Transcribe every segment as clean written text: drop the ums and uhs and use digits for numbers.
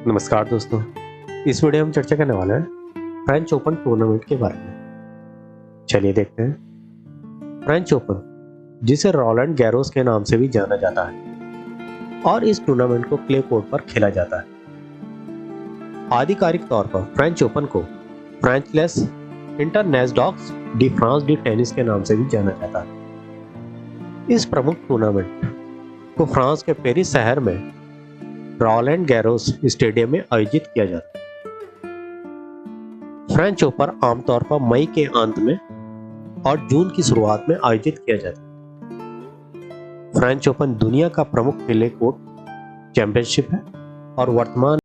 नमस्कार दोस्तों। इस वीडियो में हम चर्चा करने वाले हैं फ्रेंच ओपन टूर्नामेंट के बारे में। चलिए देखते हैं। फ्रेंच ओपन, जिसे रोलैंड गैरोस के नाम से भी जाना जाता है, और इस टूर्नामेंट को क्ले कोर्ट पर खेला जाता है। आधिकारिक तौर पर फ्रेंच ओपन को फ्रेंचलेस Internationaux de France de tennis के नाम से भी जाना जाता है। इस प्रमुख टूर्नामेंट को फ्रांस के पेरिस शहर में रोलैंड गैरोस स्टेडियम में आयोजित किया जाता है। फ्रेंच ओपन आमतौर पर मई के अंत में और जून की शुरुआत में आयोजित किया जाता है। फ्रेंच ओपन दुनिया का प्रमुख क्ले कोर्ट चैंपियनशिप है और वर्तमान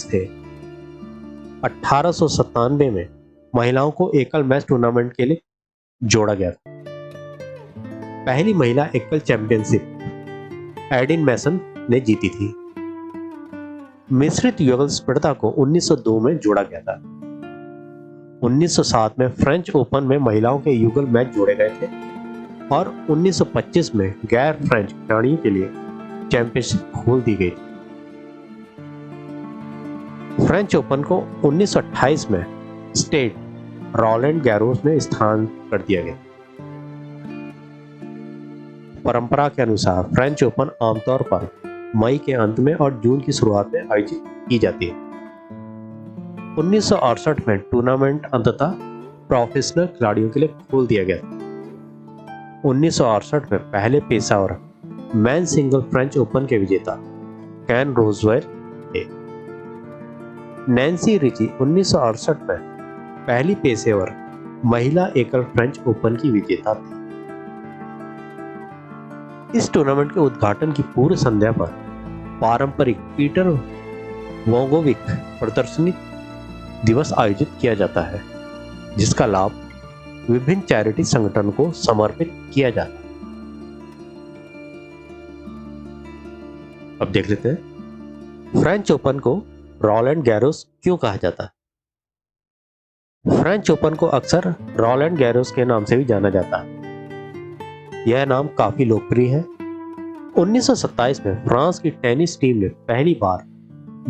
थे। 1897 में महिलाओं को एकल मैच टूर्नामेंट के लिए जोड़ा गया था। पहली महिला एकल चैंपियनशिप एडिन मैसन ने जीती थी। मिश्रित युगल स्पर्धा को 1902 में जोड़ा गया था। 1907 में फ्रेंच ओपन में महिलाओं के युगल मैच जोड़े गए थे और 1925 में गैर फ्रेंच खिलाड़ियों के लिए चैंपियनशिप खोल दी गई। फ्रेंच ओपन को 1928 में स्टेड रोलैंड गैरोस में स्थान कर दिया गया। परंपरा के अनुसार फ्रेंच ओपन आमतौर पर मई के अंत में और जून की शुरुआत में आयोजित की जाती है। 1968 में टूर्नामेंट अंततः प्रोफेशनल खिलाड़ियों के लिए खोल दिया गया। 1968 में पहले पेशेवर मैन सिंगल फ्रेंच ओपन के विजेता कैन रोजवेल थे। नैन्सी रिची 1968 में पहली पेशेवर महिला एकल फ्रेंच ओपन की विजेता थी। इस टूर्नामेंट के उद्घाटन की पूर्व संध्या पर पारंपरिक पीटर वोंगोविक प्रदर्शनी दिवस आयोजित किया जाता है, जिसका लाभ विभिन्न चैरिटी संगठन को समर्पित किया जाता है। अब देख लेते हैं फ्रेंच ओपन को रोलैंड गैरोस क्यों कहा जाता है। फ्रेंच ओपन को अक्सर रोलैंड गैरोस के नाम से भी जाना जाता है। यह नाम काफी लोकप्रिय है। 1927 में फ्रांस की टेनिस टीम ने पहली बार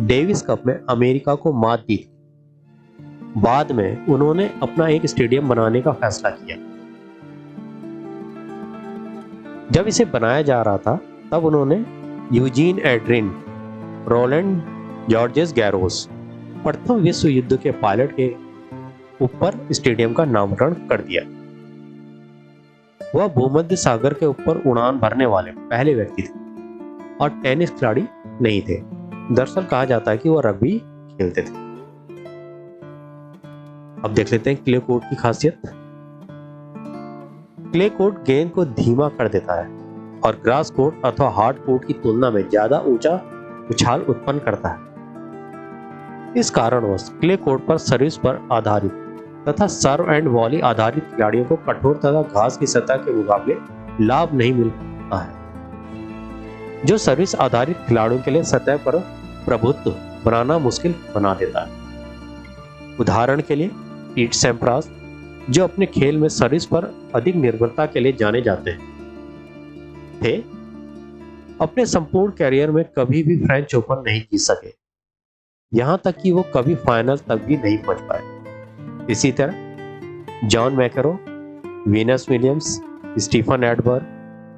डेविस कप में अमेरिका को मात दी थी। बाद में उन्होंने अपना एक स्टेडियम बनाने का फैसला किया। जब इसे बनाया जा रहा था, तब उन्होंने Eugene Adrien Roland Georges Garros, प्रथम विश्व युद्ध के पायलट के ऊपर स्टेडियम का नामकरण कर दिया। वह भूमध्य सागर के ऊपर उड़ान भरने वाले पहले व्यक्ति थे और टेनिस खिलाड़ी नहीं थे। दरअसल कहा जाता है कि वह रग्बी खेलते थे। अब देख लेते हैं क्ले कोर्ट की खासियत। क्ले कोर्ट गेंद को धीमा कर देता है और ग्रास कोर्ट अथवा हार्ड कोर्ट की तुलना में ज्यादा ऊंचा उछाल उत्पन्न करता है। इस कारणवश क्ले कोर्ट पर सर्विस पर आधारित तथा सर्व एंड वॉली आधारित खिलाड़ियों को कठोर तथा घास की सतह के मुकाबले लाभ नहीं मिल पाता है, जो सर्विस आधारित खिलाड़ियों के लिए सतह पर प्रभुत्व बनाना मुश्किल बना देता है। उदाहरण के लिए पीट सैम्प्रास, जो अपने खेल में सर्विस पर अधिक निर्भरता के लिए जाने जाते थे, अपने संपूर्ण कैरियर में कभी भी फ्रेंच ओपन नहीं जीत सके, यहां तक कि वो कभी फाइनल तक भी नहीं पहुंच पाए। इसी तरह John McEnroe, Venus Williams, Stefan Edberg,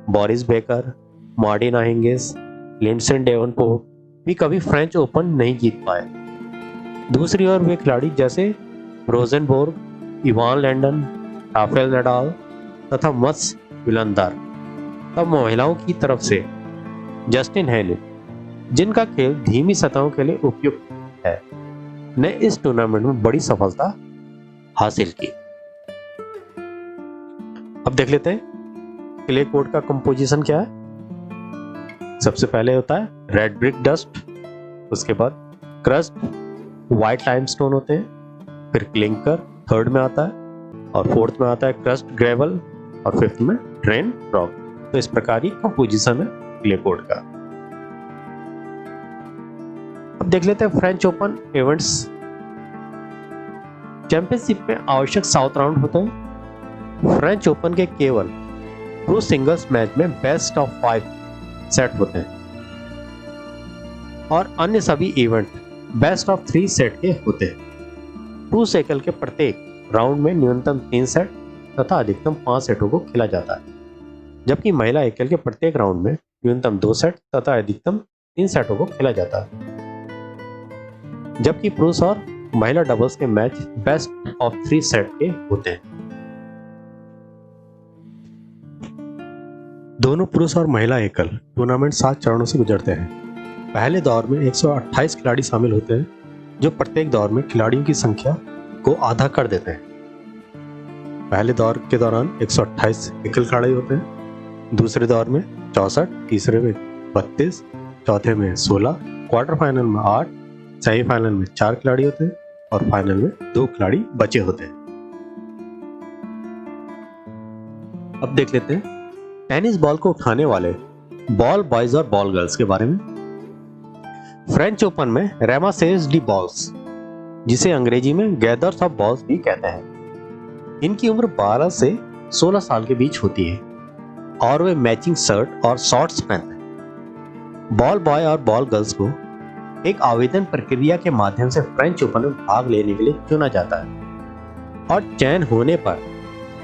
Boris Becker, Martin Hingis, Lindsay Davenport भी कभी फ्रेंच ओपन नहीं जीत पाए। दूसरी ओर वे खिलाड़ी जैसे रोजनबोर्ग, इवान लैंडन, राफेल नडाल तथा मत्स विलंदर, तब महिलाओं की तरफ से जस्टिन हेले, जिनका खेल धीमी सतहों के लिए उपयुक्त है, ने इस टूर्नामेंट में बड़ी सफलता हासिल की। अब देख लेते हैं क्ले कोर्ट का कंपोजिशन क्या है। सबसे पहले होता है रेड ब्रिक डस्ट, उसके बाद क्रस्ट व्हाइट लाइमस्टोन होते हैं, फिर क्लिंकर थर्ड में आता है, और फोर्थ में आता है क्रस्ट ग्रेवल, और फिफ्थ में ड्रेन रॉक। तो इस प्रकार की कंपोजिशन है क्ले कोर्ट का। अब देख लेते हैं फ्रेंच ओपन इवेंट्स। चैंपियनशिप में आवश्यक 7 राउंड होते हैं। फ्रेंच ओपन के केवल प्रो सिंगल्स मैच में बेस्ट ऑफ 5 सेट होते हैं और अन्य सभी इवेंट बेस्ट ऑफ 3 सेट के होते हैं। प्रो साइकिल के प्रत्येक राउंड में न्यूनतम 3 सेट तथा अधिकतम 5 सेटों को खेला जाता है, जबकि महिला एकल के प्रत्येक राउंड में न्यूनतम 2 सेट तथा अधिकतम 3 सेटों को खेला जाता है। जबकि पुरुष और महिला डबल्स के मैच बेस्ट ऑफ 3 सेट के होते हैं। दोनों पुरुष और महिला एकल टूर्नामेंट 7 चरणों से गुजरते हैं। पहले दौर में 128 खिलाड़ी शामिल होते हैं, जो प्रत्येक दौर में खिलाड़ियों की संख्या को आधा कर देते हैं। पहले दौर के दौरान 128 एकल खिलाड़ी होते हैं, दूसरे दौर में 64, तीसरे में 32, चौथे में 16, क्वार्टर फाइनल में 8, सेमीफाइनल में 4 खिलाड़ी होते हैं और फाइनल में 2 खिलाड़ी बचे होते हैं। अब देख लेते हैं टेनिस बॉल को उठाने वाले बॉल बॉयज और बॉल गर्ल्स के बारे में। फ्रेंच ओपन में रेमासेस डी बॉल्स, जिसे अंग्रेजी में गैदर्स ऑफ बॉल्स भी कहते हैं, इनकी उम्र 12 से 16 साल के बीच होती है और वे मैचिंग शर्ट और शॉर्ट्स पहनते हैं। बॉल बॉय और बॉल गर्ल्स को एक आवेदन प्रक्रिया के माध्यम से फ्रेंच ओपन में भाग लेने के लिए चुना जाता है और चयन होने पर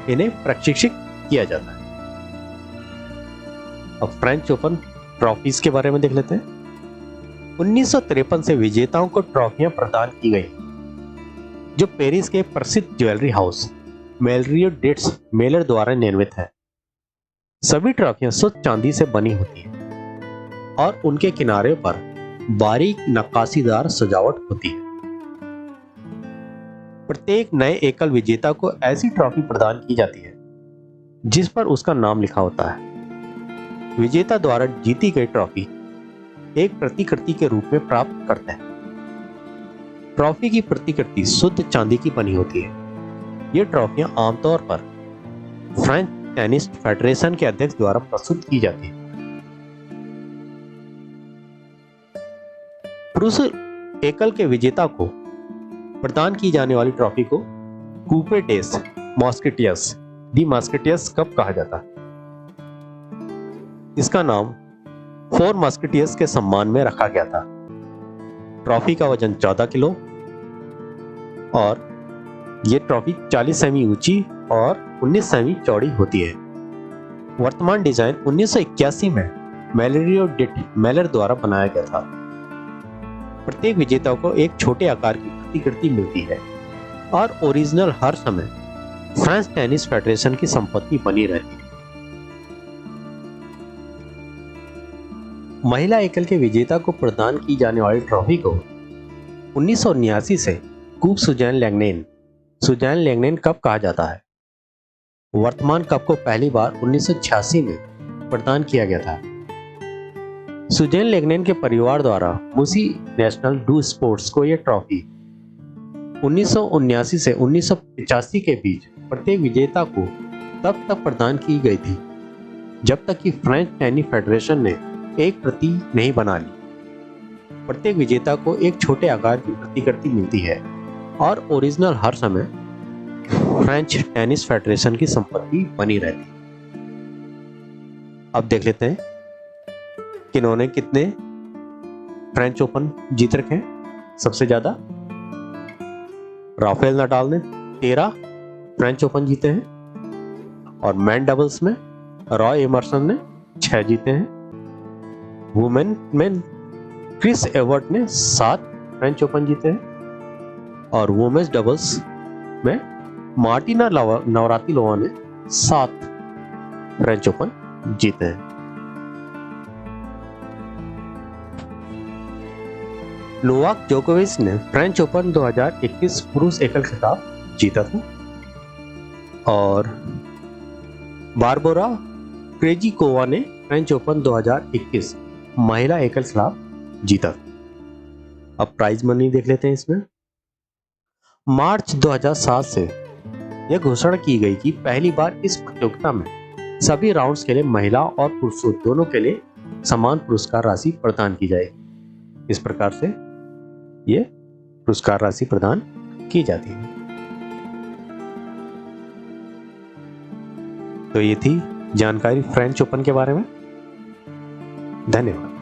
इन्हें प्रशिक्षित किया जाता है। अब फ्रेंच ओपन ट्रॉफीज के बारे में देख लेते हैं। 1953 से विजेताओं को ट्रॉफियां प्रदान की गई, जो पेरिस के प्रसिद्ध ज्वेलरी हाउस मेलरियो डेट्स मेलर द्वारा निर्मित है। सभी ट्रॉफियां शुद्ध चांदी से बनी होती हैं और उनके किनारे पर बारीक नक्काशीदार सजावट होती है। प्रत्येक नए एकल विजेता को ऐसी ट्रॉफी प्रदान की जाती है जिस पर उसका नाम लिखा होता है। विजेता द्वारा जीती गई ट्रॉफी एक प्रतिकृति के रूप में प्राप्त करते हैं। ट्रॉफी की प्रतिकृति शुद्ध चांदी की बनी होती है। ये ट्रॉफियां आमतौर पर फ्रेंच टेनिस फेडरेशन के अध्यक्ष द्वारा प्रस्तुत की जाती है। पुरुष एकल के विजेता को प्रदान की जाने वाली ट्रॉफी को कूपे डेस मॉस्केटियस दी मॉस्केटियस कप कहा जाता है। इसका नाम 4 मॉस्केटियस के सम्मान में रखा गया था। ट्रॉफी का वजन 14 किलो और ये ट्रॉफी 40 सेमी ऊंची और 19 सेमी चौड़ी होती है। वर्तमान डिजाइन 1981 में मेलरियो डेट मेलर द्वारा बनाया गया था। प्रत्येक विजेता को एक छोटे आकार की प्रतिकृति मिलती है और ओरिजिनल हर समय फ्रांस टेनिस फेडरेशन की संपत्ति बनी रहती है। महिला एकल के विजेता को प्रदान की जाने वाली ट्रॉफी को 1979 से कूप सुजैन लैंगनेन कप कहा जाता है। वर्तमान कप को पहली बार 1986 में प्रदान किया गया था। सुजैन लैंगनेन के परिवार द्वारा मुसी नेशनल डू स्पोर्ट्स को यह ट्रॉफी 1979 से 1985 के बीच प्रत्येक विजेता को तब तक प्रदान की गई थी जब तक कि फ्रेंच टेनिस फेडरेशन ने एक प्रति नहीं बना ली। प्रत्येक विजेता को एक छोटे आकार की प्रतिकृति मिलती है और ओरिजिनल हर समय फ्रेंच टेनिस फेडरेशन की संपत्ति बनी रहती है। अब देख लेते हैं किन्होंने कितने फ्रेंच ओपन जीत रखे हैं। सबसे ज्यादा राफेल नडाल ने 13 फ्रेंच ओपन जीते हैं और मैन डबल्स में रॉय एमरसन ने 6 जीते हैं। वुमेन में क्रिस एवर्ट ने 7 फ्रेंच ओपन जीते हैं और वुमेन्स डबल्स में मार्टिना नवरातिलोवा ने 7 फ्रेंच ओपन जीते हैं। नोवाक जोकोविच ने फ्रेंच ओपन 2021 पुरुष एकल खिताब जीता था और बारबोरा क्रेजिकोवा ने फ्रेंच ओपन 2021 महिला एकल खिलाफ जीता। अब प्राइज मनी देख लेते हैं इसमें। मार्च 2007 से यह घोषणा की गई कि पहली बार इस प्रतियोगिता में सभी राउंड्स के लिए महिला और पुरुषों दोनों के लिए समान पुरस्कार राशि प्रदान की जाएगी। इस प्रकार से यह पुरस्कार राशि प्रदान की जाती है। तो ये थी जानकारी फ्रेंच ओपन के बारे में। धन्यवाद।